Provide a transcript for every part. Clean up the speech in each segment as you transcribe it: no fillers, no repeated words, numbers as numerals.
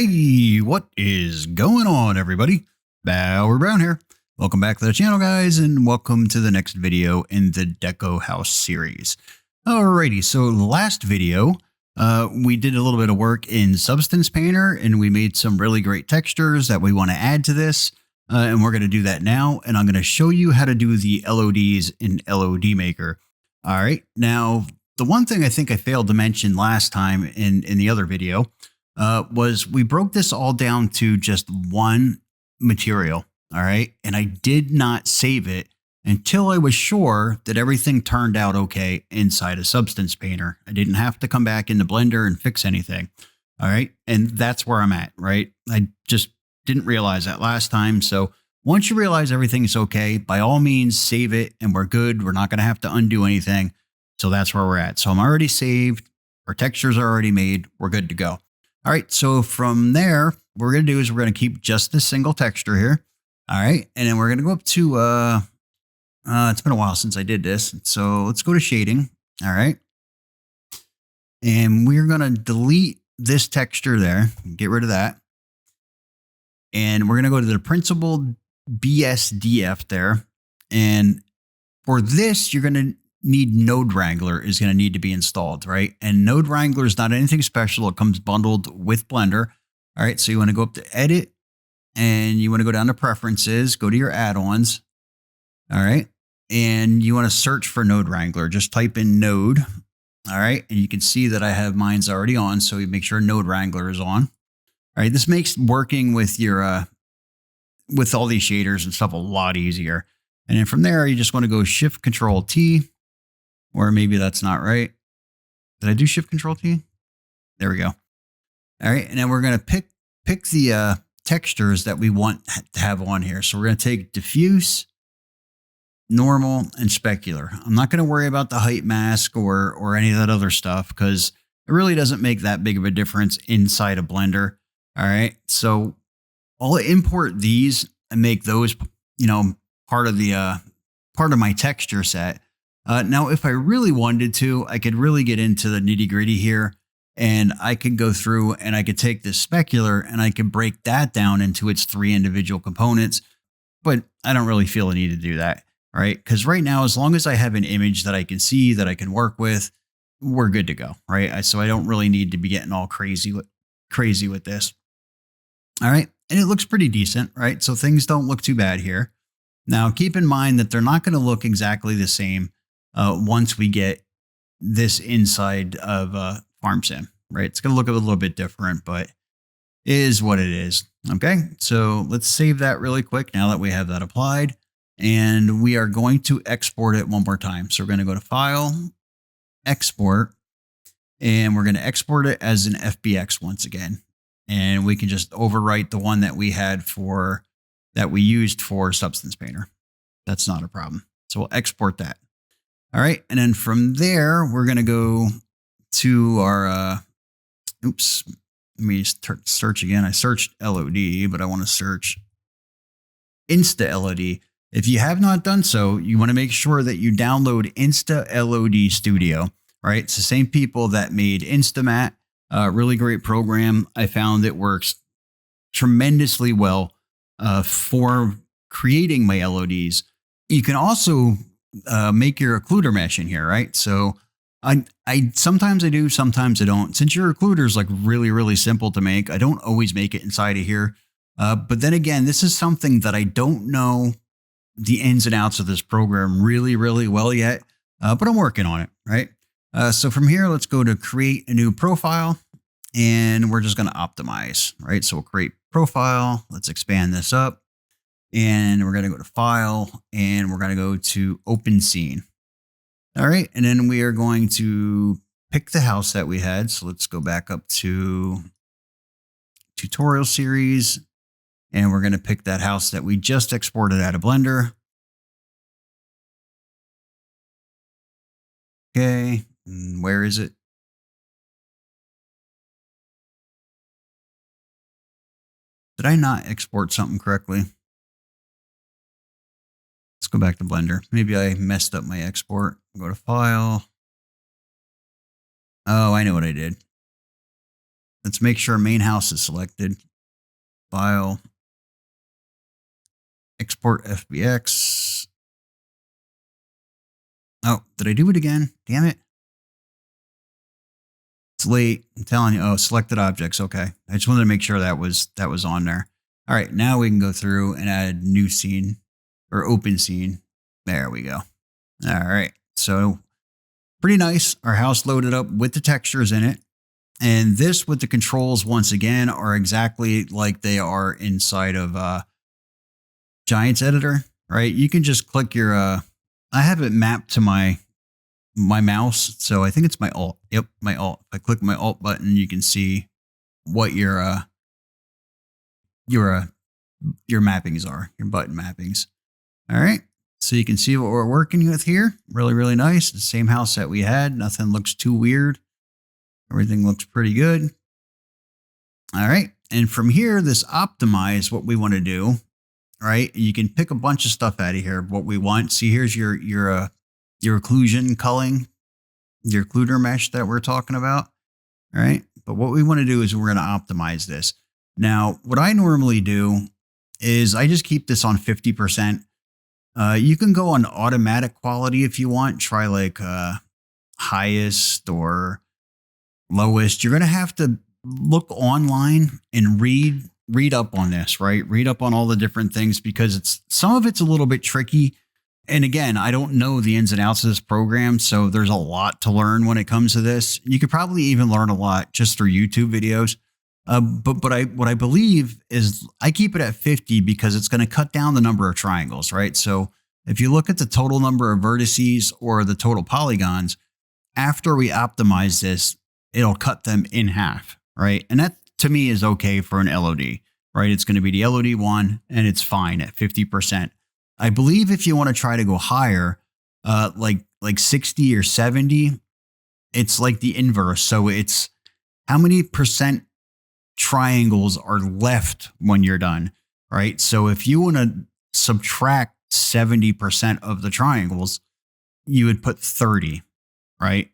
Hey, what is going on, everybody? Bauer Brown here. Welcome back to the channel, guys, and welcome to the next video in the Deco House series. Alrighty, so last video, we did a little bit of work in Substance Painter, and we made some really great textures that we want to add to this, and we're going to do that now, and I'm going to show you how to do the LODs in LOD Maker. All right, now, the one thing I think I failed to mention last time in the other video was we broke this all down to just one material, all right? And I did not save it until I was sure that everything turned out okay inside a Substance Painter. I didn't have to come back into Blender and fix anything, all right? And that's where I'm at, right? I just didn't realize that last time. So once you realize everything's okay, by all means, save it and we're good. We're not going to have to undo anything. So that's where we're at. So I'm already saved. Our textures are already made. We're good to go. All right, so from there, what we're going to do is we're going to keep just this single texture here. All right, and then we're going to go up to, it's been a while since I did this. So let's go to shading. All right. And we're going to delete this texture there, get rid of that. And we're going to go to the principled BSDF there. And for this, you're going to need Node Wrangler is going to need to be installed, right? And Node Wrangler is not anything special. It comes bundled with Blender. All right, so you want to go up to Edit, and you want to go down to Preferences, go to your add-ons. All right, and you want to search for Node Wrangler. Just type in Node. All right, and you can see that I have mine's already on, so you make sure Node Wrangler is on. All right, this makes working with your with all these shaders and stuff a lot easier. And then from there, you just want to go Shift Control T. Or maybe that's not right. Did I do Shift Control T? There we go. All right, and then we're going to pick the textures that we want to have on here. So we're going to take diffuse, normal, and specular. I'm not going to worry about the height mask or any of that other stuff because it really doesn't make that big of a difference inside of Blender. All right, so I'll import these and make those, part of my texture set. Now, if I really wanted to, I could really get into the nitty gritty here and I could go through and I could take this specular and I could break that down into its 3 individual components. But I don't really feel a need to do that, right? Because right now, as long as I have an image that I can see, that I can work with, we're good to go, right? So I don't really need to be getting all crazy with this. All right. And it looks pretty decent, right? So things don't look too bad here. Now, keep in mind that they're not going to look exactly the same once we get this inside of Farm Sim, right? It's going to look a little bit different, but it is what it is. Okay, so let's save that really quick now that we have that applied. And we are going to export it one more time. So we're going to go to File, Export, and we're going to export it as an FBX once again. And we can just overwrite the one that we had that we used for Substance Painter. That's not a problem. So we'll export that. All right, and then from there, we're going to go to our, let me search again. I searched LOD, but I want to search Insta LOD. If you have not done so, you want to make sure that you download Insta LOD Studio, right? It's the same people that made Instamat, really great program. I found it works tremendously well for creating my LODs. You can also make your occluder mesh in here, right? So I sometimes I do, sometimes I don't. Since your occluder is like really, really simple to make, I don't always make it inside of here. But then again, this is something that I don't know the ins and outs of this program really, really well yet, but I'm working on it, right? So from here, let's go to create a new profile and we're just going to optimize, right? So we'll create profile. Let's expand this up. And we're going to go to File, and we're going to go to Open Scene. All right, and then we are going to pick the house that we had. So let's go back up to Tutorial Series, and we're going to pick that house that we just exported out of Blender. Okay, and where is it? Did I not export something correctly? Let's go back to Blender. Maybe I messed up my export. Go to File. Oh, I know what I did. let's make sure main house is selected. File, export FBX. Oh, did I do it again? Damn it. It's late. I'm telling you. Oh, selected objects. Okay. I just wanted to make sure that was on there. All right. Now we can go through and add new scene or open scene. There we go. All right. So pretty nice. Our house loaded up with the textures in it. And this with the controls, once again, are exactly like they are inside of Giants Editor, right? You can just click your, I have it mapped to my mouse. So I think it's my Alt. Yep, my Alt. If I click my Alt button, you can see what your mappings are, your button mappings. All right. So you can see what we're working with here. Really, really nice. The same house that we had. Nothing looks too weird. Everything looks pretty good. All right. And from here, this optimize, what we want to do, right? You can pick a bunch of stuff out of here. What we want. See, here's your occlusion culling, your occluder mesh that we're talking about. All right. But what we want to do is we're going to optimize this. Now, what I normally do is I just keep this on 50%. You can go on automatic quality if you want. Try like highest or lowest. You're going to have to look online and read up on this, right? Read up on all the different things because some of it's a little bit tricky. And again, I don't know the ins and outs of this program, so there's a lot to learn when it comes to this. You could probably even learn a lot just through YouTube videos. But what I believe is I keep it at 50 because it's going to cut down the number of triangles, right? So if you look at the total number of vertices or the total polygons, after we optimize this, it'll cut them in half, right? And that to me is okay for an LOD, right? It's going to be the LOD one and it's fine at 50%. I believe if you want to try to go higher, like 60 or 70, it's like the inverse. So it's how many percent triangles are left when you're done, right? So if you want to subtract 70% of the triangles, you would put 30, right?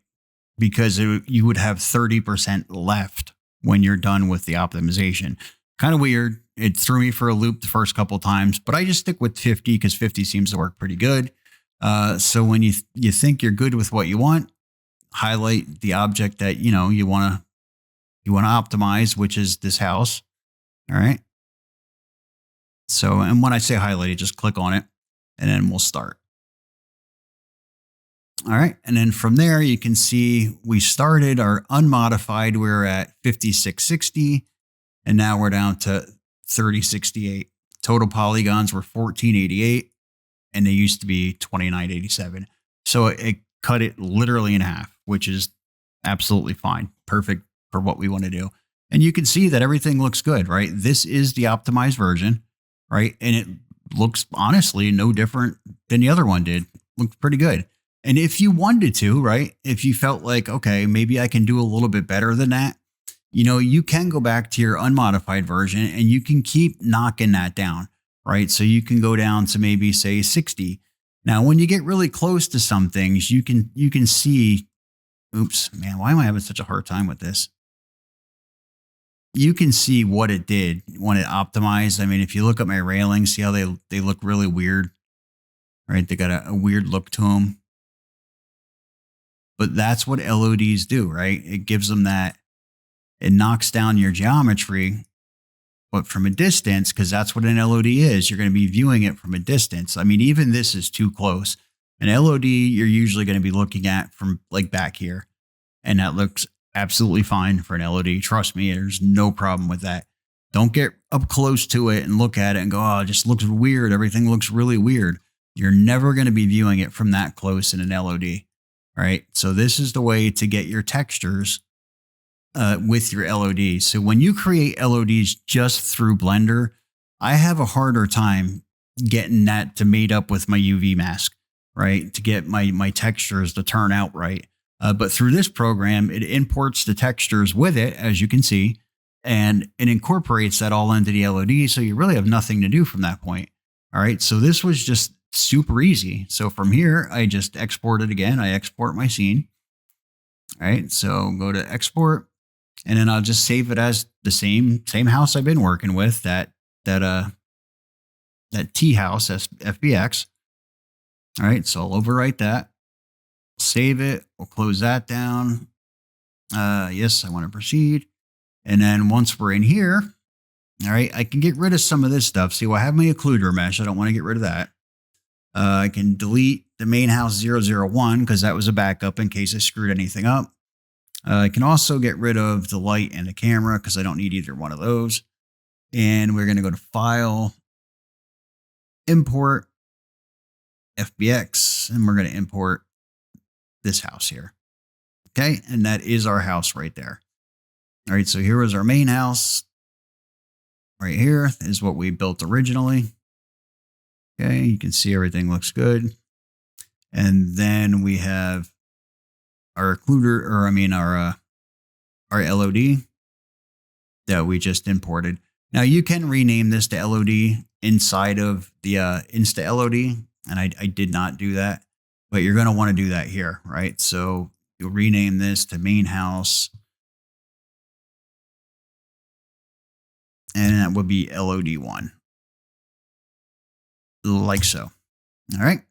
Because you would have 30% left when you're done with the optimization. Kind of weird. It threw me for a loop the first couple of times, but I just stick with 50 because 50 seems to work pretty good. So when you think you're good with what you want, highlight the object that you want to optimize, which is this house. All right. So, and when I say highlight it, just click on it and then we'll start. All right. And then from there, you can see we started our unmodified. We're at 5660 and now we're down to 3068. Total polygons were 1488 and they used to be 2987. So it cut it literally in half, which is absolutely fine. Perfect for what we want to do. And you can see that everything looks good, right? This is the optimized version, right? And it looks honestly no different than the other one did. Looks pretty good. And if you wanted to, right? If you felt like, okay, maybe I can do a little bit better than that, you can go back to your unmodified version and you can keep knocking that down, right? So you can go down to maybe say 60. Now, when you get really close to some things, you can see, oops, man, why am I having such a hard time with this? You can see what it did when it optimized. I mean, if you look at my railings, see how they look really weird, right? They got a weird look to them. But that's what LODs do, right? It gives them that, it knocks down your geometry, but from a distance, because that's what an LOD is. You're going to be viewing it from a distance. I mean, even this is too close. An LOD, you're usually going to be looking at from like back here. And that looks absolutely fine for an LOD. Trust me, there's no problem with that. Don't get up close to it and look at it and go, oh, it just looks weird. Everything looks really weird. You're never going to be viewing it from that close in an LOD. Right. So this is the way to get your textures with your LODs. So when you create LODs just through Blender, I have a harder time getting that to mate up with my UV mask, right? To get my textures to turn out right. But through this program, it imports the textures with it, as you can see, and it incorporates that all into the LOD. So you really have nothing to do from that point. All right. So this was just super easy. So from here, I just export it again. I export my scene. All right. So go to export And then I'll just save it as the same house I've been working with, that T house, FBX. All right, so I'll overwrite that, save it, we'll close that down. Yes, I want to proceed. And then once we're in here, all right, I can get rid of some of this stuff. See, well, I have my occluder mesh. I don't want to get rid of that. I can delete the main house 001 because that was a backup in case I screwed anything up. I can also get rid of the light and the camera because I don't need either one of those. And we're going to go to File, Import, FBX, and we're going to import this house here. Okay, and that is our house right there. All right, so here is our main house. Right here is what we built originally. Okay, you can see everything looks good. And then we have our occluder, or I mean our LOD that we just imported. Now you can rename this to LOD inside of the Insta LOD, and I did not do that, but you're going to want to do that here, right? So you'll rename this to main house, and that would be LOD1, like so. All right.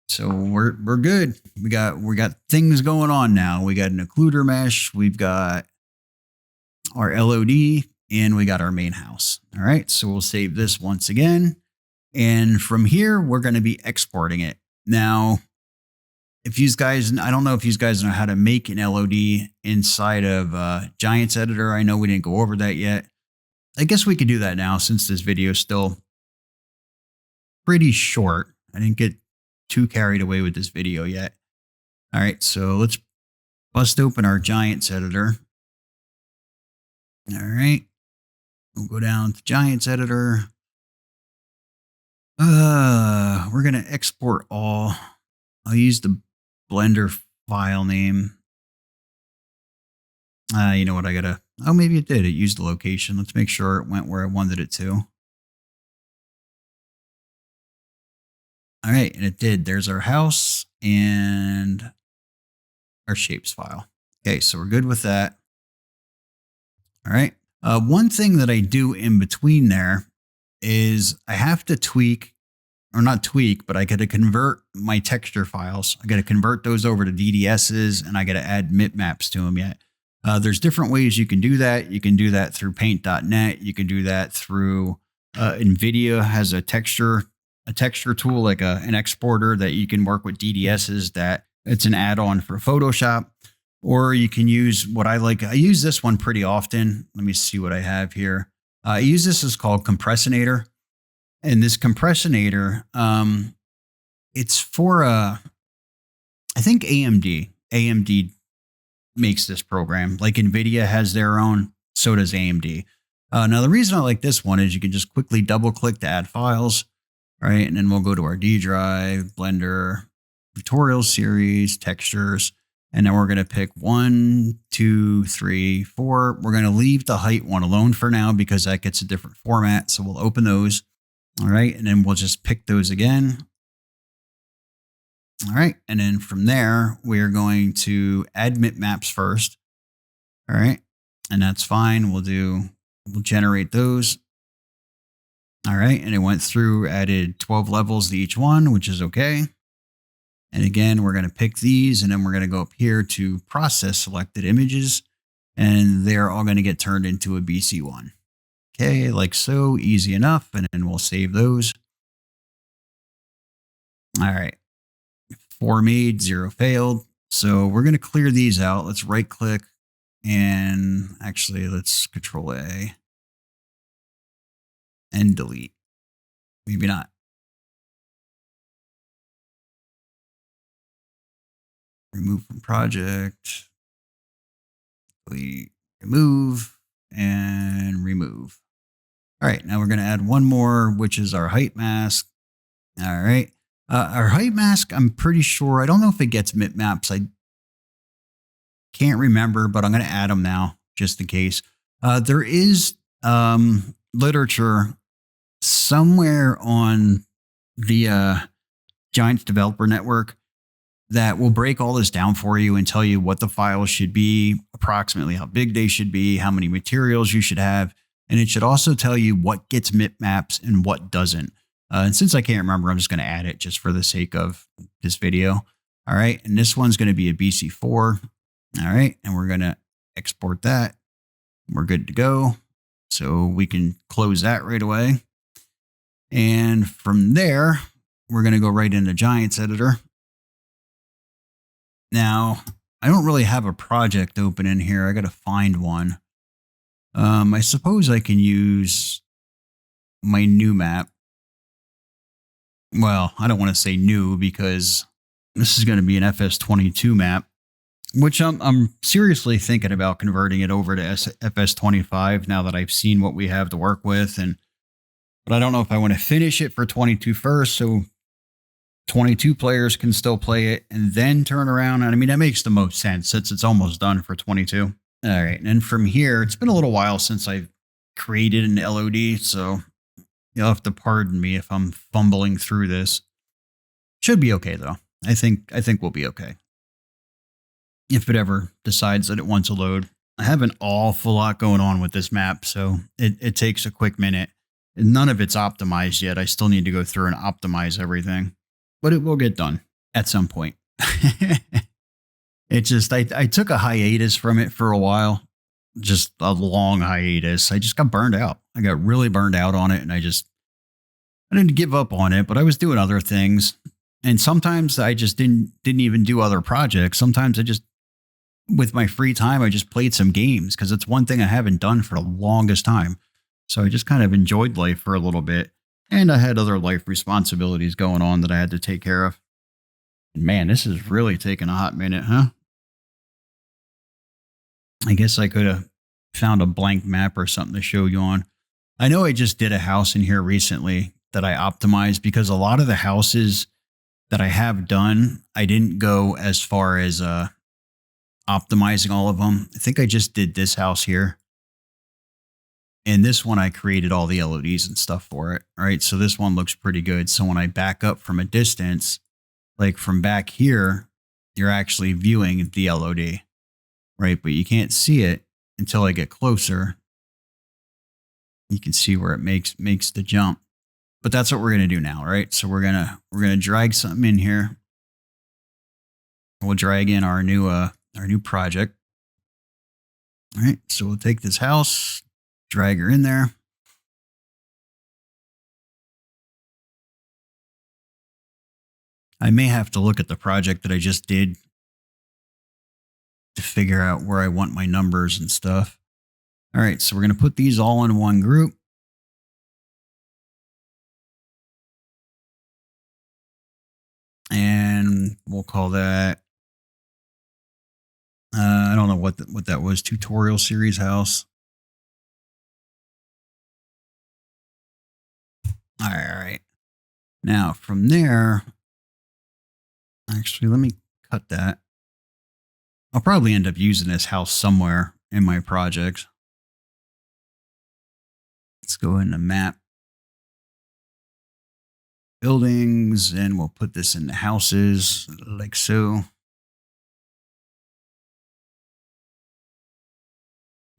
So we're good. We got things going on now. We got an occluder mesh. We've got our LOD, and we got our main house. All right. So we'll save this once again. And from here, we're going to be exporting it. Now, if you guys, I don't know if you guys know how to make an LOD inside of Giants Editor. I know we didn't go over that yet. I guess we could do that now since this video is still pretty short. I didn't get too carried away with this video yet. All right, so let's bust open our Giants Editor. All right, we'll go down to Giants Editor. We're gonna export all. I'll use the Blender file name. You know what? Oh, maybe it did. It used the location. Let's make sure it went where I wanted it to. All right, and it did. There's our house and our shapes file. Okay, so we're good with that. All right. One thing that I do in between there is I have to tweak, or not tweak, but I got to convert my texture files. I got to convert those over to DDSs, and I got to add bitmaps to them yet. There's different ways you can do that. You can do that through paint.net. You can do that through NVIDIA has a texture tool, like an exporter that you can work with DDSs, that it's an add-on for Photoshop. Or you can use what I like. I use this one pretty often. Let me see what I have here. I use this. It's called Compressinator. And this Compressinator, it's for, I think AMD. AMD makes this program. Like NVIDIA has their own, so does AMD. Now, the reason I like this one is you can just quickly double click to add files, right? And then we'll go to our D drive, Blender, tutorial series, textures, and then we're going to pick 1, 2, 3, 4. We're going to leave the height one alone for now because that gets a different format. So we'll open those. All right. And then we'll just pick those again. All right. And then from there, we're going to add bitmaps first. All right. And that's fine. We'll generate those. All right. And it went through, added 12 levels to each one, which is okay. And again, we're going to pick these, and then we're going to go up here to process selected images, and they're all going to get turned into a BC1. Okay, like so, easy enough. And then we'll save those. All right. 4 made, 0 failed. So we're going to clear these out. Let's right click, and actually let's Control A and delete. Maybe not. Remove from project, delete, remove, and remove. All right, now we're going to add one more, which is our height mask. All right. Our height mask, I'm pretty sure, I don't know if it gets bitmaps. I can't remember, but I'm going to add them now just in case. There is literature somewhere on the Giants Developer Network that will break all this down for you and tell you what the files should be, approximately how big they should be, how many materials you should have. And it should also tell you what gets bitmaps and what doesn't. And since I can't remember, I'm just going to add it just for the sake of this video. All right. And this one's going to be a BC4. All right. And we're going to export that. We're good to go. So we can close that right away. And from there, we're going to go right into Giants Editor. Now, I don't really have a project open in here. I got to find one. I suppose I can use my new map. Well, I don't want to say new because this is going to be an FS22 map, which I'm seriously thinking about converting it over to FS25 now that I've seen what we have to work with. But I don't know if I want to finish it for 22 first, so 22 players can still play it and then turn around. And I mean, that makes the most sense since it's almost done for 22. All right. And from here, it's been a little while since I've created an LOD, so you'll have to pardon me if I'm fumbling through this. Should be okay though. I think we'll be okay. If it ever decides that it wants to load. I have an awful lot going on with this map, so it takes a quick minute. None of it's optimized yet. I still need to go through and optimize everything, but it will get done at some point. It just, I took a hiatus from it for a while, just a long hiatus. I just got burned out. I got really burned out on it, and I didn't give up on it, but I was doing other things. And sometimes I just didn't even do other projects. Sometimes with my free time, I just played some games because it's one thing I haven't done for the longest time. So I just kind of enjoyed life for a little bit. And I had other life responsibilities going on that I had to take care of. And man, this is really taking a hot minute, huh? I guess I could have found a blank map or something to show you on. I know I just did a house in here recently that I optimized because a lot of the houses that I have done, I didn't go as far as optimizing all of them. I think I just did this house here. And this one, I created all the LODs and stuff for it. All right. So this one looks pretty good. So when I back up from a distance, like from back here, you're actually viewing the LOD. Right. But you can't see it until I get closer. You can see where it makes the jump. But that's what we're going to do now. Right. So we're going to drag something in here. We'll drag in our new project. All right. So we'll take this house, drag her in there. I may have to look at the project that I just did to figure out where I want my numbers and stuff. All right, so we're going to put these all in one group. And we'll call that, I don't know what that was, tutorial series house. All right. Now from there, actually, let me cut that. I'll probably end up using this house somewhere in my project. Let's go into map, buildings, and we'll put this in the houses like so.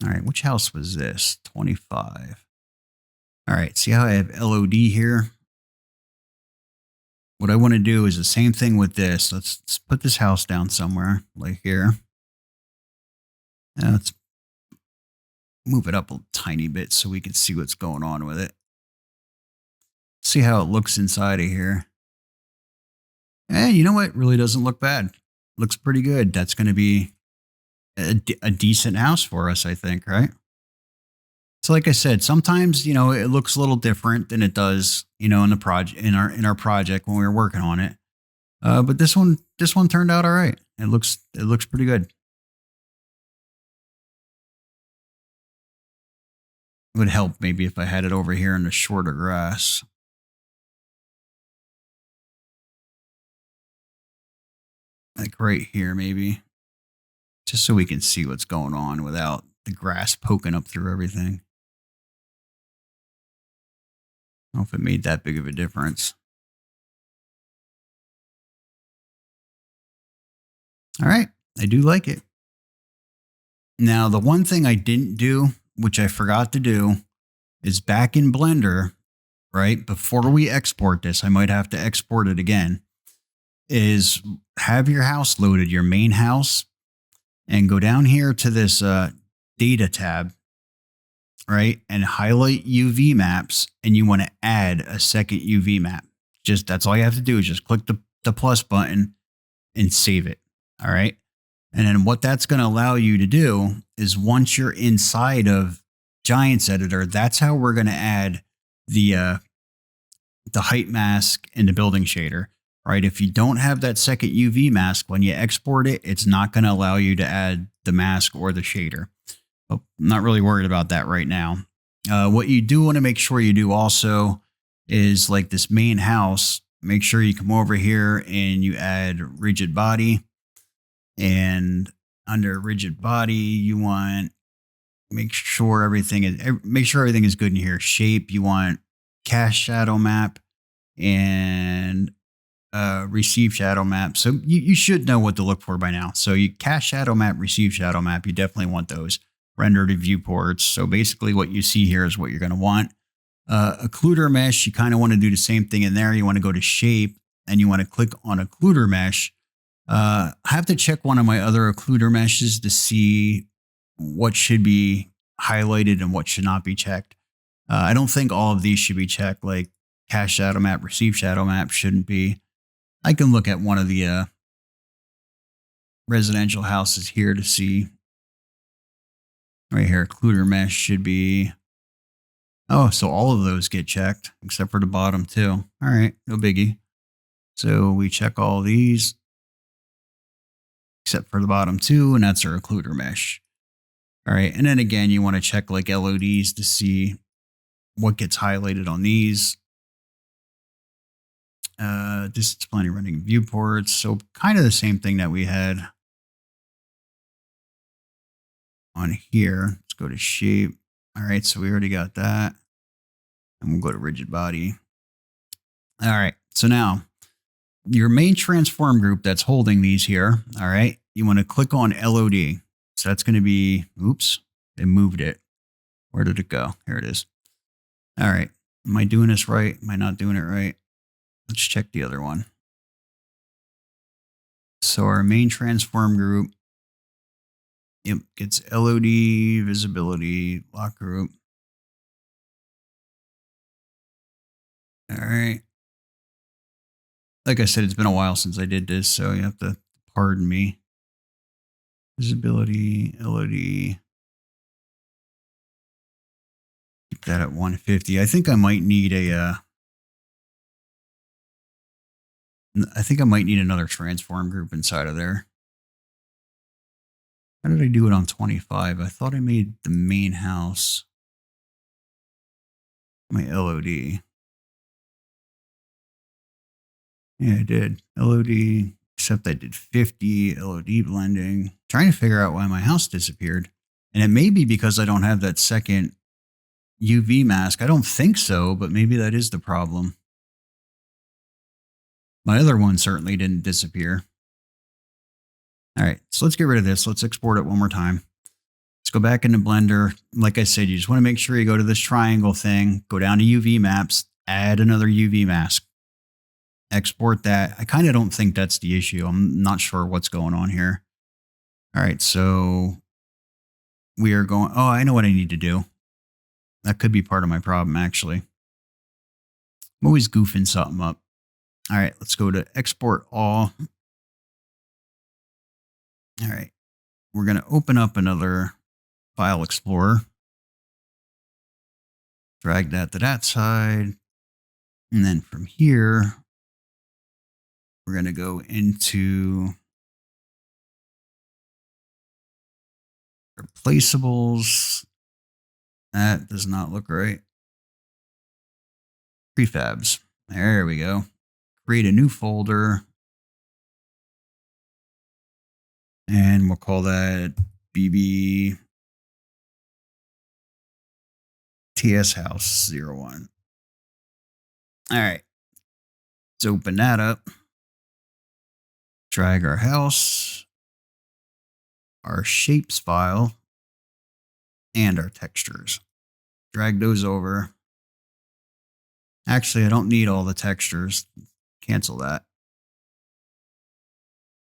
All right, which house was this? 25. All right, see how I have LOD here? What I want to do is the same thing with this. Let's put this house down somewhere, like here. Now let's move it up a tiny bit so we can see what's going on with it. See how it looks inside of here. And you know what? It really doesn't look bad. Looks pretty good. That's going to be a decent house for us, I think, right? So like I said, sometimes, it looks a little different than it does, in the project, in our project when we were working on it. But this one turned out all right. It looks pretty good. It would help maybe if I had it over here in the shorter grass. Like right here, maybe. Just so we can see what's going on without the grass poking up through everything. I don't know if it made that big of a difference. All right. I do like it. Now, the one thing I didn't do, which I forgot to do, is back in Blender, right? Before we export this, I might have to export it again, is have your house loaded, your main house, and go down here to this data tab, right? And highlight UV maps, and you want to add a second UV map. Just that's all you have to do is just click the plus button and save it. All right. And then what that's going to allow you to do is once you're inside of Giants Editor, that's how we're going to add the height mask and the building shader. Right. If you don't have that second UV mask, when you export it, it's not going to allow you to add the mask or the shader. But I'm not really worried about that right now. What you do want to make sure you do also is like this main house, make sure you come over here and you add rigid body. And under rigid body, you want make sure everything is good in here. Shape, you want cast shadow map and receive shadow map. So you should know what to look for by now. So you cast shadow map, receive shadow map. You definitely want those. Render to viewports. So basically what you see here is what you're going to want. Occluder mesh, you kind of want to do the same thing in there. You want to go to shape and you want to click on occluder mesh. I have to check one of my other occluder meshes to see what should be highlighted and what should not be checked. I don't think all of these should be checked, like cast shadow map, receive shadow map shouldn't be. I can look at one of the residential houses here to see. Right here, occluder mesh should be. Oh, so all of those get checked except for the bottom two. All right, no biggie. So we check all these except for the bottom two, and that's our occluder mesh. All right, and then again, you want to check like LODs to see what gets highlighted on these. Distance planning running viewports. So kind of the same thing that we had on here. Let's go to shape. All right, so we already got that. And we'll go to rigid body. All right, so now your main transform group that's holding these here. All right, you want to click on LOD. So that's going to be, oops, they moved it. Where did it go? Here it is. All right, am I doing this right? Am I not doing it right? Let's check the other one. So our main transform group, yep, gets LOD, visibility, lock group. All right. Like I said, it's been a while since I did this, so you have to pardon me. Visibility, LOD. Keep that at 150. I think I might need another transform group inside of there. How did I do it on 25? I thought I made the main house my LOD. Yeah, I did. LOD, except I did 50, LOD blending. Trying to figure out why my house disappeared. And it may be because I don't have that second UV mask. I don't think so, but maybe that is the problem. My other one certainly didn't disappear. All right, so let's get rid of this. Let's export it one more time. Let's go back into Blender. Like I said, you just want to make sure you go to this triangle thing, go down to UV maps, add another UV mask. Export that. I kind of don't think that's the issue. I'm not sure what's going on here. All right, so we are going, oh, I know what I need to do. That could be part of my problem, actually. I'm always goofing something up. All right, let's go to export all. All right, we're going to open up another file explorer. Drag that to that side. And then from here, we're going to go into replaceables. That does not look right. Prefabs. There we go. Create a new folder. And we'll call that BB TS House 01. All right. Let's open that up. Drag our house. our shapes file and our textures. Drag those over. Actually, I don't need all the textures. Cancel that.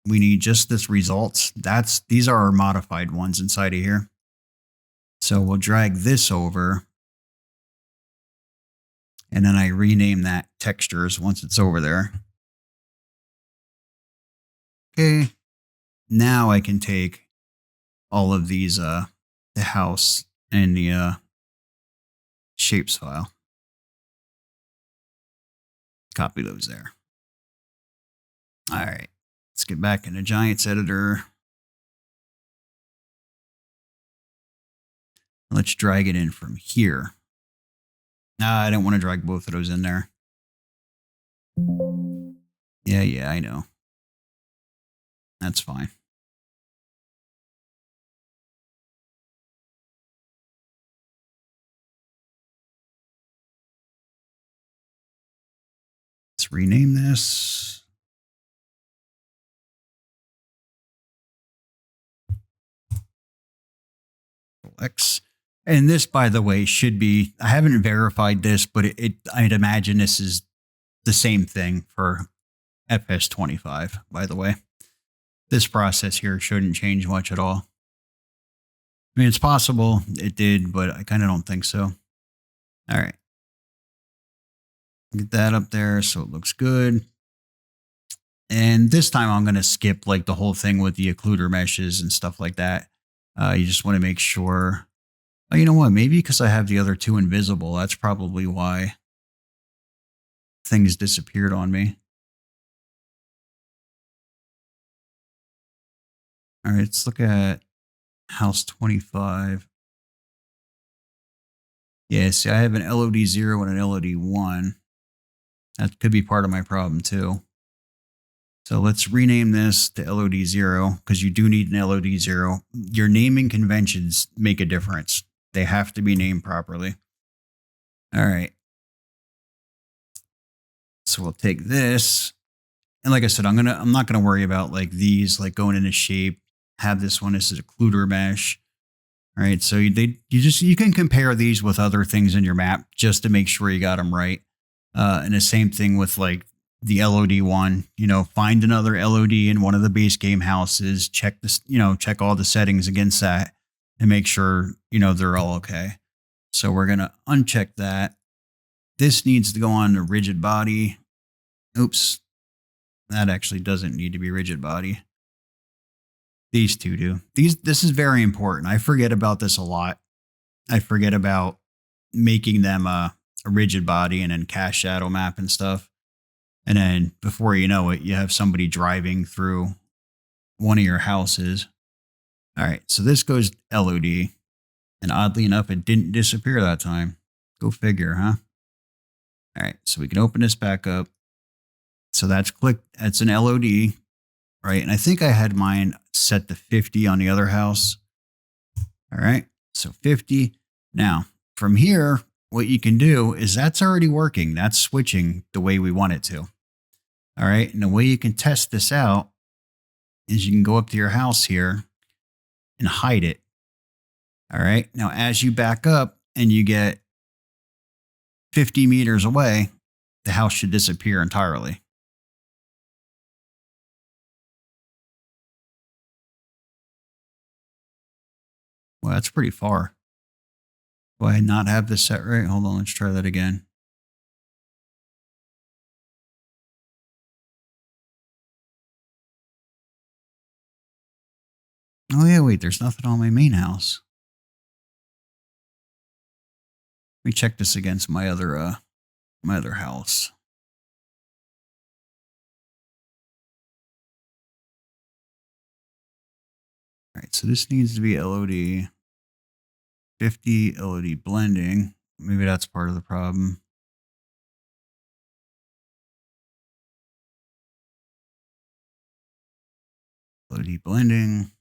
We need just this results. These are our modified ones inside of here. So we'll drag this over. And then I rename that textures once it's over there. Okay. Now I can take all of these, the house and the shapes file. Copy those there. All right. Let's get back into Giants Editor. Let's drag it in from here. I don't want to drag both of those in there. Yeah, I know. That's fine. Let's rename this. X. And this, by the way, should be, I haven't verified this, but I'd imagine this is the same thing for FS25, by the way. This process here shouldn't change much at all. I mean, it's possible it did, but I kind of don't think so. All right. Get that up there so it looks good. And this time I'm going to skip like the whole thing with the occluder meshes and stuff like that. You just want to make sure. Oh, you know what? Maybe because I have the other two invisible, that's probably why things disappeared on me. All right, let's look at house 25. Yeah, see, I have an LOD 0 and an LOD 1. That could be part of my problem too. So let's rename this to LOD 0 because you do need an LOD 0. Your naming conventions make a difference. They have to be named properly. All right. So we'll take this. And like I said, I'm not gonna worry about like these like going into shape. Have this one as a occluder mesh. All right. So you can compare these with other things in your map just to make sure you got them right. And the same thing with like the LOD one, find another LOD in one of the base game houses, check this, check all the settings against that and make sure, they're all okay. So we're going to uncheck that. This needs to go on the rigid body. Oops. That actually doesn't need to be rigid body. These two do. This is very important. I forget about this a lot. I forget about making them a rigid body and then cast shadow map and stuff. And then before you know it, you have somebody driving through one of your houses. All right, so this goes LOD. And oddly enough, it didn't disappear that time. Go figure, huh? All right, so we can open this back up. So that's clicked. That's an LOD, right? And I think I had mine set to 50 on the other house. All right, so 50. Now, from here, what you can do is that's already working. That's switching the way we want it to. All right. And the way you can test this out is you can go up to your house here and hide it. All right. Now, as you back up and you get 50 meters away, the house should disappear entirely. Well, that's pretty far. Do I not have this set right? Hold on. Let's try that again. Oh, yeah. Wait, there's nothing on my main house. Let me check this against my other house. All right, so this needs to be LOD 50, LOD blending. Maybe that's part of the problem. LOD blending.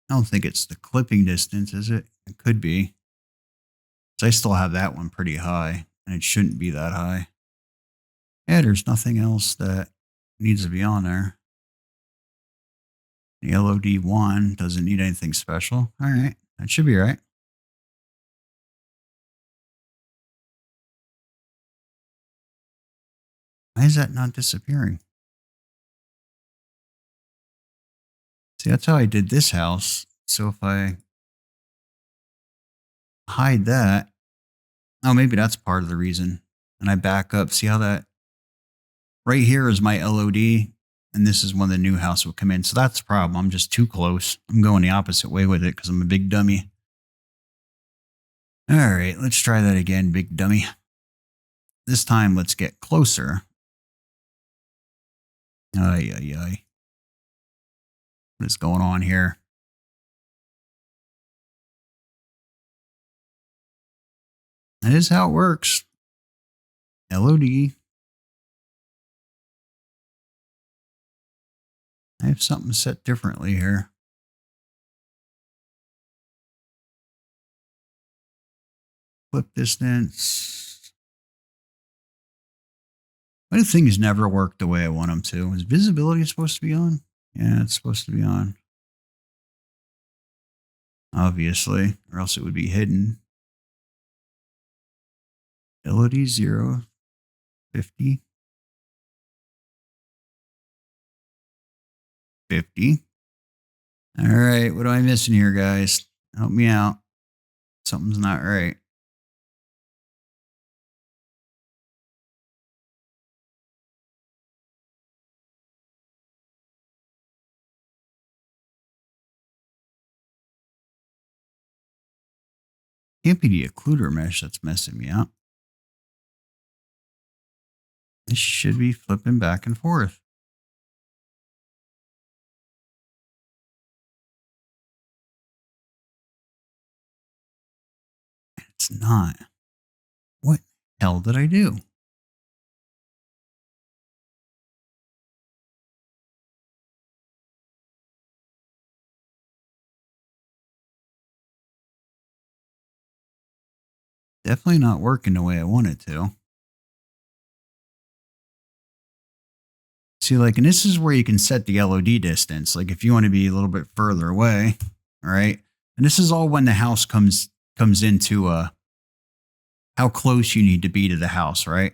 I don't think it's the clipping distance, is it? It could be. So I still have that one pretty high, and it shouldn't be that high. Yeah, there's nothing else that needs to be on there. The LOD1 doesn't need anything special. All right. That should be right. Why is that not disappearing? See, that's how I did this house. So if I hide that, oh, maybe that's part of the reason. And I back up. See how that right here is my LOD, and this is when the new house will come in. So that's the problem. I'm just too close. I'm going the opposite way with it because I'm a big dummy. All right, let's try that again, big dummy. This time, let's get closer. Ay, ay, ay. What is going on here? That is how it works. LOD. I have something set differently here. Flip distance. Why do things never work the way I want them to? Is visibility supposed to be on? Yeah, it's supposed to be on. Obviously, or else it would be hidden. LOD 0, 50, 50. All right, what am I missing here, guys? Help me out. Something's not right. Can't be the occluder mesh that's messing me up. This should be flipping back and forth. It's not. What the hell did I do? Definitely not working the way I want it to. See, like, and this is where you can set the LOD distance. Like, if you want to be a little bit further away, all right. And this is all when the house comes into how close you need to be to the house, right?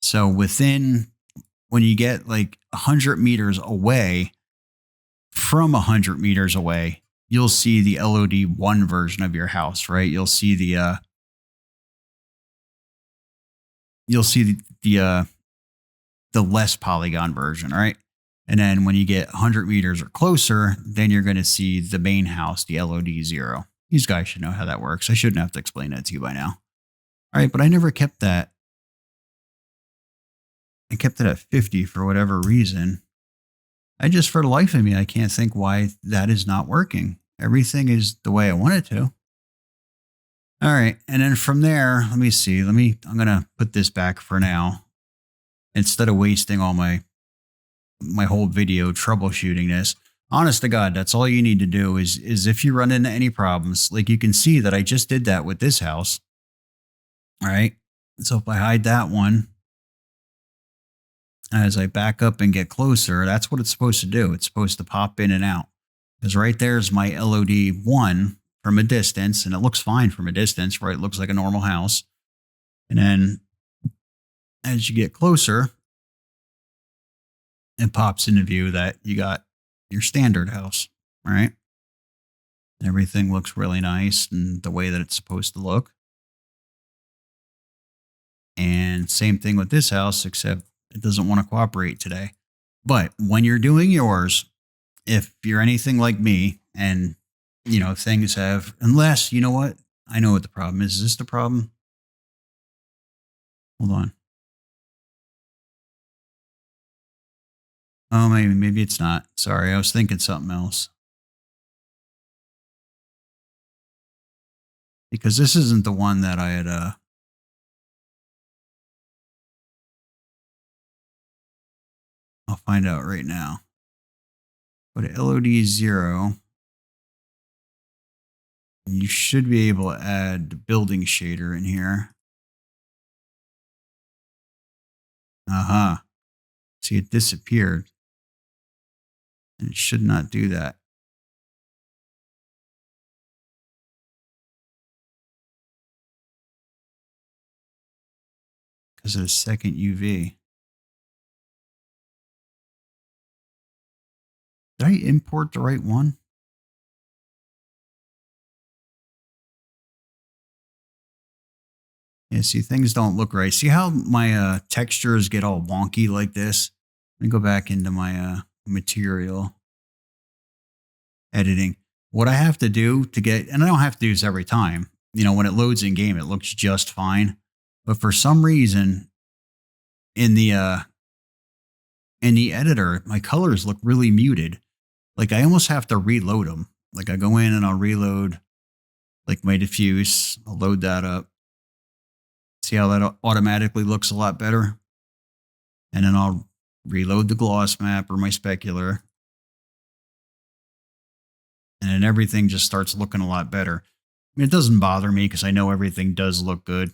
So within when you get like 100 meters away, from 100 meters away, you'll see the LOD1 version of your house, right? You'll see the less polygon version, right? And then when you get 100 meters or closer, then you're going to see the main house, the LOD0. These guys should know how that works. I shouldn't have to explain that to you by now. All right, but I never kept that. I kept it at 50 for whatever reason. I just, for the life of me, I can't think why that is not working. Everything is the way I want it to. All right. And then from there, let me see. I'm going to put this back for now instead of wasting all my whole video troubleshooting this. Honest to God, that's all you need to do is if you run into any problems, like you can see that I just did that with this house. All right. So if I hide that one, as I back up and get closer, that's what it's supposed to do. It's supposed to pop in and out. Because right there's my LOD1 from a distance, and it looks fine from a distance, right? It looks like a normal house. And then as you get closer, it pops into view that you got your standard house, right? Everything looks really nice and the way that it's supposed to look. And same thing with this house, except it doesn't want to cooperate today. But when you're doing yours, if you're anything like me and, things have, unless, you know what? I know what the problem is. Is this the problem? Hold on. Oh, maybe it's not. Sorry, I was thinking something else. Because this isn't the one that I had, I'll find out right now. But LOD0, you should be able to add the building shader in here. Uh-huh. See, it disappeared. And it should not do that. Because of the second UV. Did I import the right one? Yeah, see, things don't look right. See how my textures get all wonky like this? Let me go back into my material editing. What I have to do to get, and I don't have to do this every time, when it loads in game, it looks just fine. But for some reason, in the editor, my colors look really muted. Like I almost have to reload them. Like I go in and I'll reload like my diffuse. I'll load that up. See how that automatically looks a lot better? And then I'll reload the gloss map or my specular. And then everything just starts looking a lot better. I mean, it doesn't bother me because I know everything does look good.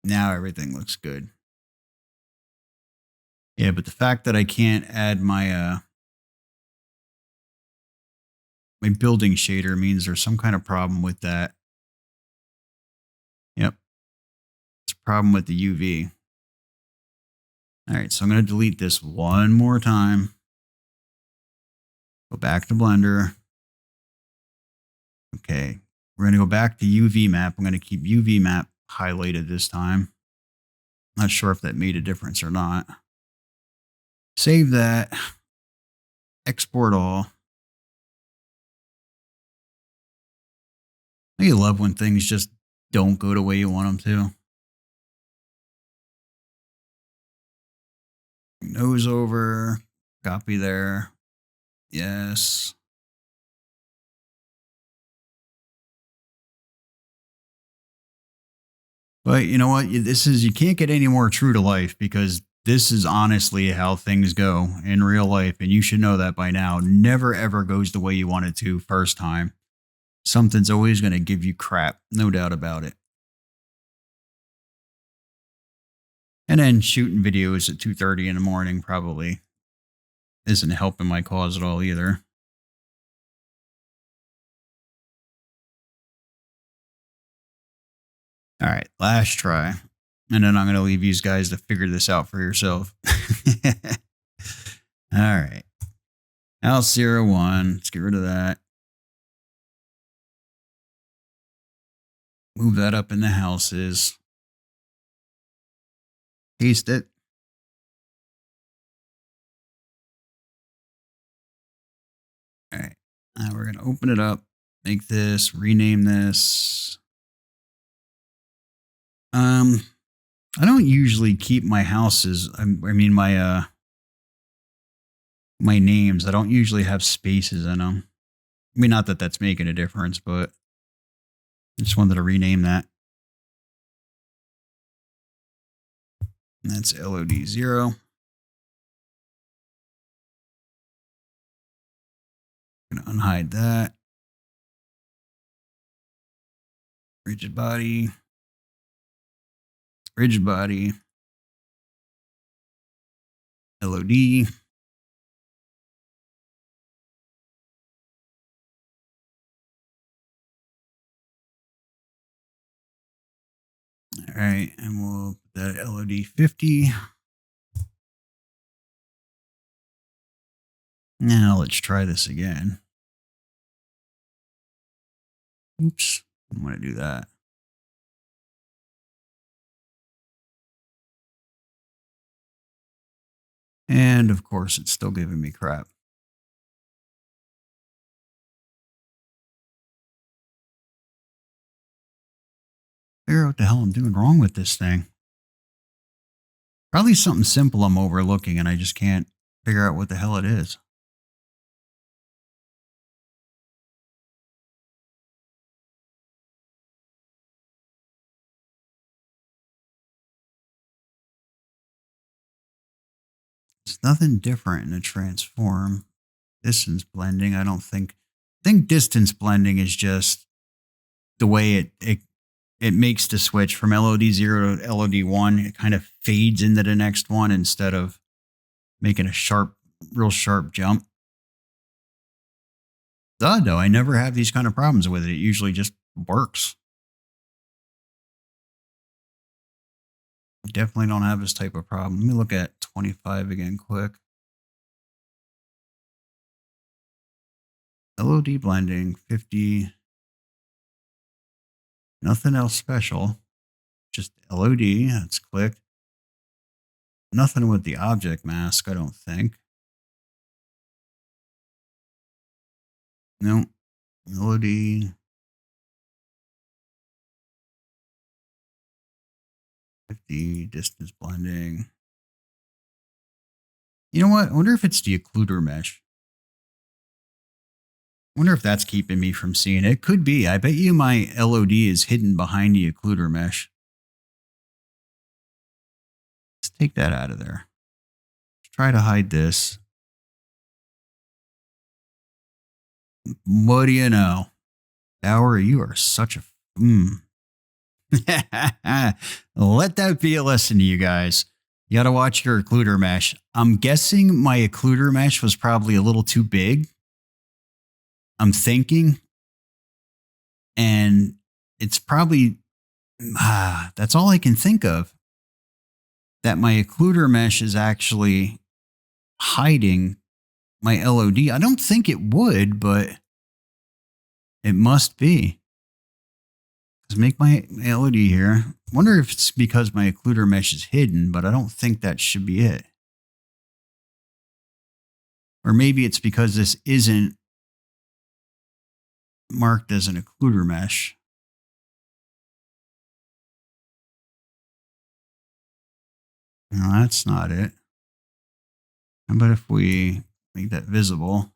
Now everything looks good. Yeah, but the fact that I can't add my my building shader means there's some kind of problem with that. Yep. It's a problem with the UV. All right, so I'm going to delete this one more time. Go back to Blender. Okay, we're going to go back to UV map. I'm going to keep UV map highlighted this time. Not sure if that made a difference or not. Save that. Export all. I love when things just don't go the way you want them to. Nose over. Copy there. Yes. But you know what? You can't get any more true to life because this is honestly how things go in real life. And you should know that by now. Never ever goes the way you want it to first time. Something's always going to give you crap. No doubt about it. And then shooting videos at 2:30 in the morning probably isn't helping my cause at all either. All right, last try. And then I'm going to leave you guys to figure this out for yourself. All right. House 01. Let's get rid of that. Move that up in the houses. Paste it. All right. Now we're going to open it up. Make this. Rename this. I don't usually keep my houses. I mean my my names. I don't usually have spaces in them. I mean, not that that's making a difference, but I just wanted to rename that. And that's LOD0. I'm going to unhide that. Rigid body. Rigid body. LOD. All right, and we'll put that at LOD 50. Now let's try this again. Oops, I want to do that. And of course, it's still giving me crap. Figure out what the hell I'm doing wrong with this thing. Probably something simple I'm overlooking and I just can't figure out what the hell it is. It's nothing different in a transform. Distance blending, I think distance blending is just the way it it makes the switch from LOD0 to LOD1. It kind of fades into the next one instead of making a real sharp jump. It's odd though. I never have these kind of problems with it. It usually just works. Definitely don't have this type of problem. Let me look at 25 again quick. LOD blending, 50. Nothing else special. Just LOD, that's clicked. Nothing with the object mask, I don't think. No. LOD. 50, distance blending. You know what? I wonder if it's the occluder mesh. I wonder if that's keeping me from seeing it. It could be. I bet you my LOD is hidden behind the occluder mesh. Let's take that out of there. Let's try to hide this. What do you know? Bauer, you are such a... Let that be a lesson to you guys. You got to watch your occluder mesh. I'm guessing my occluder mesh was probably a little too big. I'm thinking. And it's probably... that's all I can think of. That my occluder mesh is actually hiding my LOD. I don't think it would, but it must be. Let's make my LOD here. Wonder if it's because my occluder mesh is hidden, but I don't think that should be it. Or maybe it's because this isn't marked as an occluder mesh. No, that's not it. How about if we make that visible?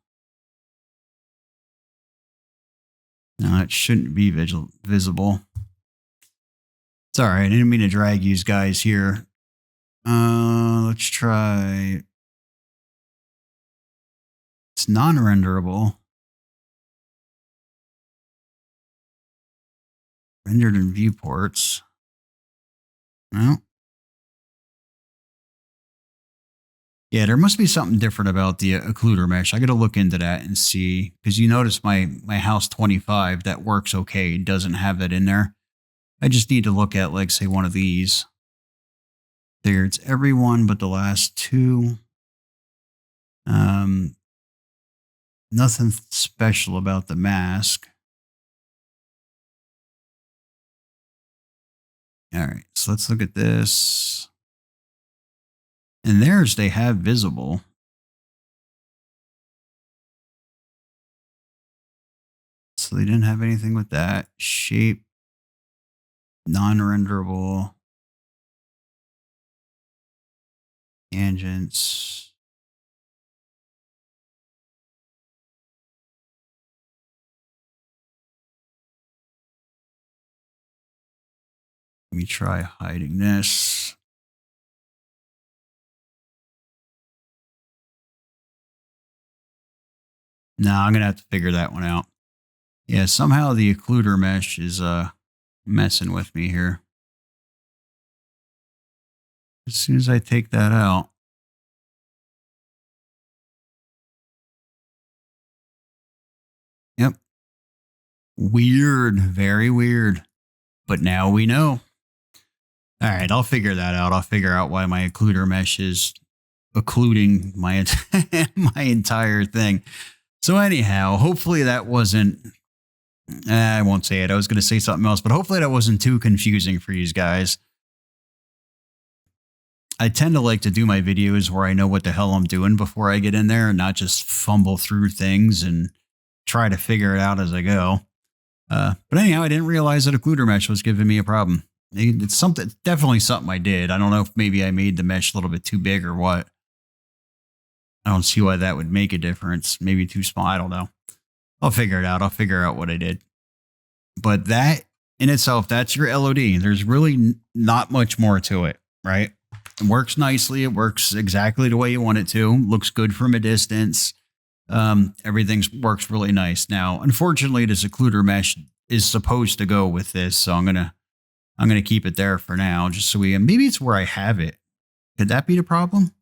No, it shouldn't be visible. It's all right. I didn't mean to drag you guys here. Let's try. It's non-renderable. Rendered in viewports. No. Yeah, there must be something different about the occluder mesh. I got to look into that and see, because you notice my house 25 that works okay. It doesn't have that in there. I just need to look at, like, say, one of these. There, it's everyone but the last two. Nothing special about the mask. All right, so let's look at this. And theirs, they have visible. So they didn't have anything with that. Shape, non-renderable. Tangents. Let me try hiding this. No, I'm going to have to figure that one out. Yeah, somehow the occluder mesh is messing with me here. As soon as I take that out. Yep. Weird. Very weird. But now we know. All right, I'll figure that out. I'll figure out why my occluder mesh is occluding my, my entire thing. So anyhow, hopefully that wasn't... I won't say it. I was going to say something else, but hopefully that wasn't too confusing for you guys. I tend to like to do my videos where I know what the hell I'm doing before I get in there and not just fumble through things and try to figure it out as I go. But anyhow, I didn't realize that occluder mesh was giving me a problem. It's something, definitely something I did. I don't know if maybe I made the mesh a little bit too big or what. I don't see why that would make a difference. Maybe too small. I don't know. I'll figure it out. I'll figure out what I did. But that in itself, that's your LOD. There's really not much more to it, right? It works nicely. It works exactly the way you want it to. Looks good from a distance. Everything works really nice. Now, unfortunately, this occluder mesh is supposed to go with this. So I'm going to I'm going to keep it there for now, just so maybe it's where I have it. Could that be the problem?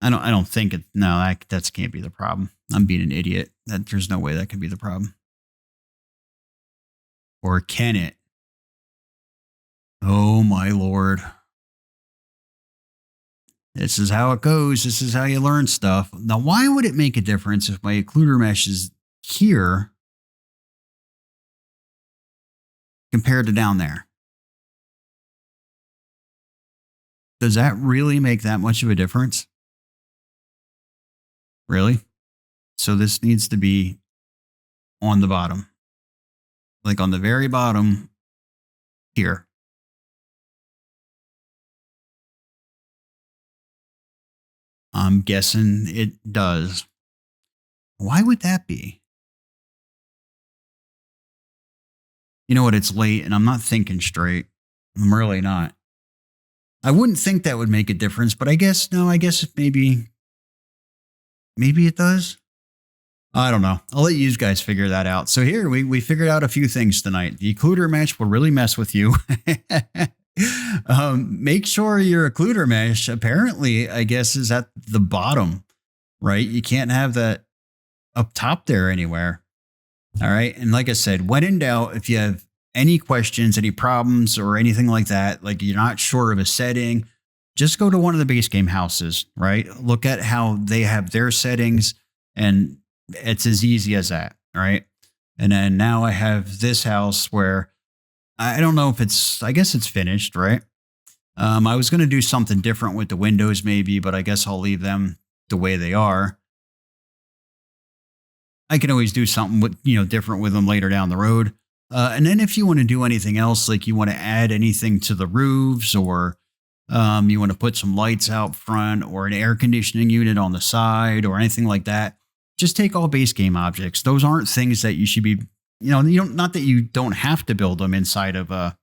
I don't think it, no, that can't be the problem. I'm being an idiot. There's no way that could be the problem. Or can it? Oh my Lord. This is how it goes. This is how you learn stuff. Now, why would it make a difference if my occluder mesh is here compared to down there? Does that really make that much of a difference? Really? So this needs to be on the bottom, like on the very bottom here. I'm guessing it does. Why would that be? You know what? It's late and I'm not thinking straight. I'm really not. I wouldn't think that would make a difference, but I guess, no, I guess maybe it does. I don't know. I'll let you guys figure that out. So here we figured out a few things tonight. The occluder mesh will really mess with you. Make sure your occluder mesh apparently, I guess, is at the bottom, right? You can't have that up top there anywhere. All right. And like I said, when in doubt, if you have any questions, any problems or anything like that, like you're not sure of a setting, just go to one of the base game houses, right? Look at how they have their settings and it's as easy as that. All right. And then now I have this house where I don't know if I guess it's finished, right? I was going to do something different with the windows maybe, but I guess I'll leave them the way they are. I can always do something with, different with them later down the road. And then if you want to do anything else, like you want to add anything to the roofs or you want to put some lights out front or an air conditioning unit on the side or anything like that, just take all base game objects. Those aren't things that you should be, not that you don't have to build them inside of a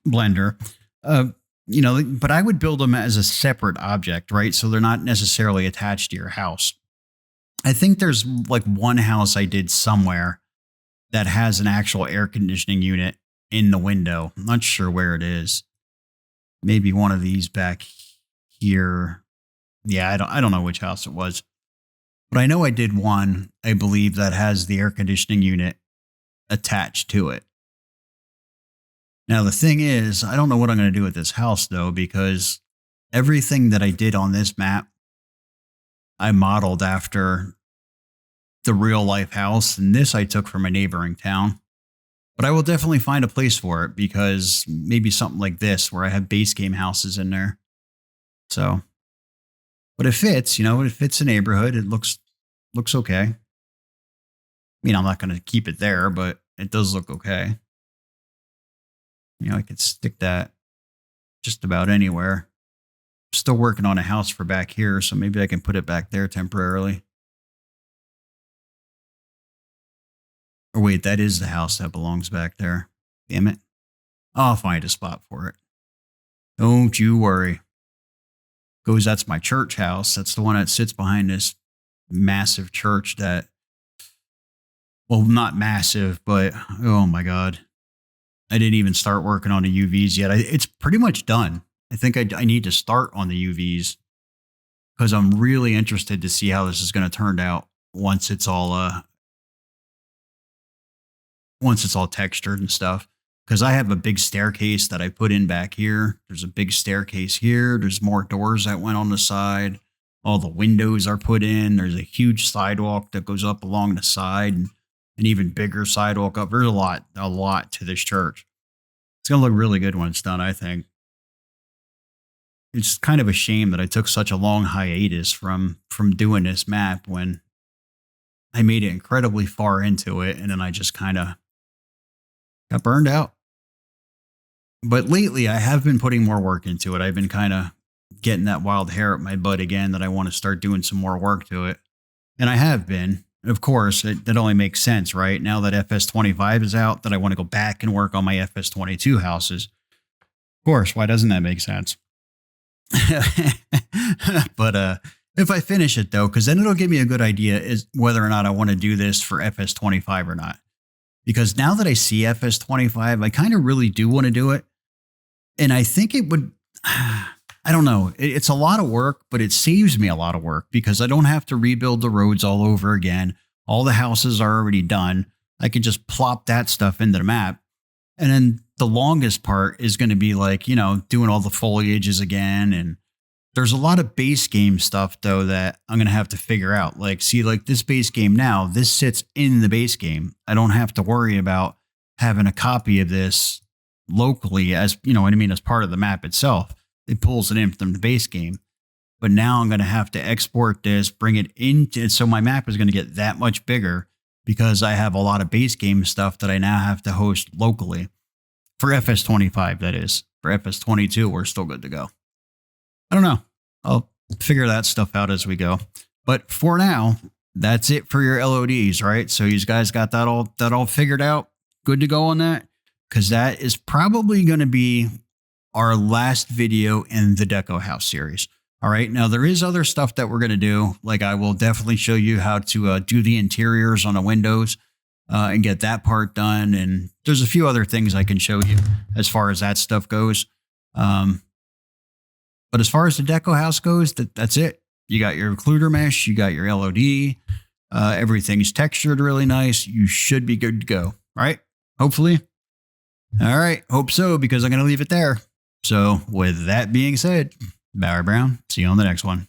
Blender, but I would build them as a separate object, right? So they're not necessarily attached to your house. I think there's like one house I did somewhere that has an actual air conditioning unit in the window. I'm not sure where it is. Maybe one of these back here. Yeah, I don't know which house it was. But I know I did one, I believe, that has the air conditioning unit attached to it. Now, the thing is, I don't know what I'm going to do with this house, though, because everything that I did on this map, I modeled after the real life house. And this I took from a neighboring town. But I will definitely find a place for it because maybe something like this where I have base game houses in there. So, but it fits, it fits the neighborhood. It looks okay. I mean, I'm not going to keep it there, but it does look okay. I could stick that just about anywhere. I'm still working on a house for back here, so maybe I can put it back there temporarily. Or wait, that is the house that belongs back there. Damn it. I'll find a spot for it. Don't you worry. That's my church house. That's the one that sits behind this massive church that, well, not massive, but oh my God. I didn't even start working on the UVs yet. It's pretty much done. I think I need to start on the UVs because I'm really interested to see how this is going to turn out once it's all textured and stuff. Because I have a big staircase that I put in back here. There's a big staircase here. There's more doors that went on the side. All the windows are put in. There's a huge sidewalk that goes up along the side and an even bigger sidewalk up. There's a lot to this church. It's going to look really good when it's done, I think. It's kind of a shame that I took such a long hiatus from doing this map when I made it incredibly far into it. And then I just kind of got burned out. But lately, I have been putting more work into it. I've been kind of getting that wild hair up my butt again that I want to start doing some more work to it. And I have been. Of course, that only makes sense, right? Now that FS25 is out, that I want to go back and work on my FS22 houses. Of course, why doesn't that make sense? But if I finish it, though, because then it'll give me a good idea is whether or not I want to do this for FS25 or not. because now that I see FS25, I kind of really do want to do it. And I think it would, I don't know. It's a lot of work, but it saves me a lot of work because I don't have to rebuild the roads all over again. All the houses are already done. I can just plop that stuff into the map. And then the longest part is going to be like, you know, doing all the foliages again. And there's a lot of base game stuff, though, that I'm going to have to figure out. Like, see, like this base game now, this sits in the base game. I don't have to worry about having a copy of this locally as, you know what I mean, as part of the map itself. It pulls it in from the base game. But now I'm going to have to export this, bring it into, so my map is going to get that much bigger because I have a lot of base game stuff that I now have to host locally. For FS25, that is. For FS22, we're still good to go. I don't know. I'll figure that stuff out as we go. But for now, that's it for your LODs, right? So you guys got that all figured out? Good to go on that? Because that is probably going to be our last video in the Deco House series. All right. Now, there is other stuff that we're going to do. Like I will definitely show you how to do the interiors on the windows and get that part done. And there's a few other things I can show you as far as that stuff goes. But as far as the Deco House goes, that's it. You got your occluder mesh. You got your LOD. Everything's textured really nice. You should be good to go. All right. Hopefully. All right. Hope so, because I'm going to leave it there. So with that being said, Bauer Brown, see you on the next one.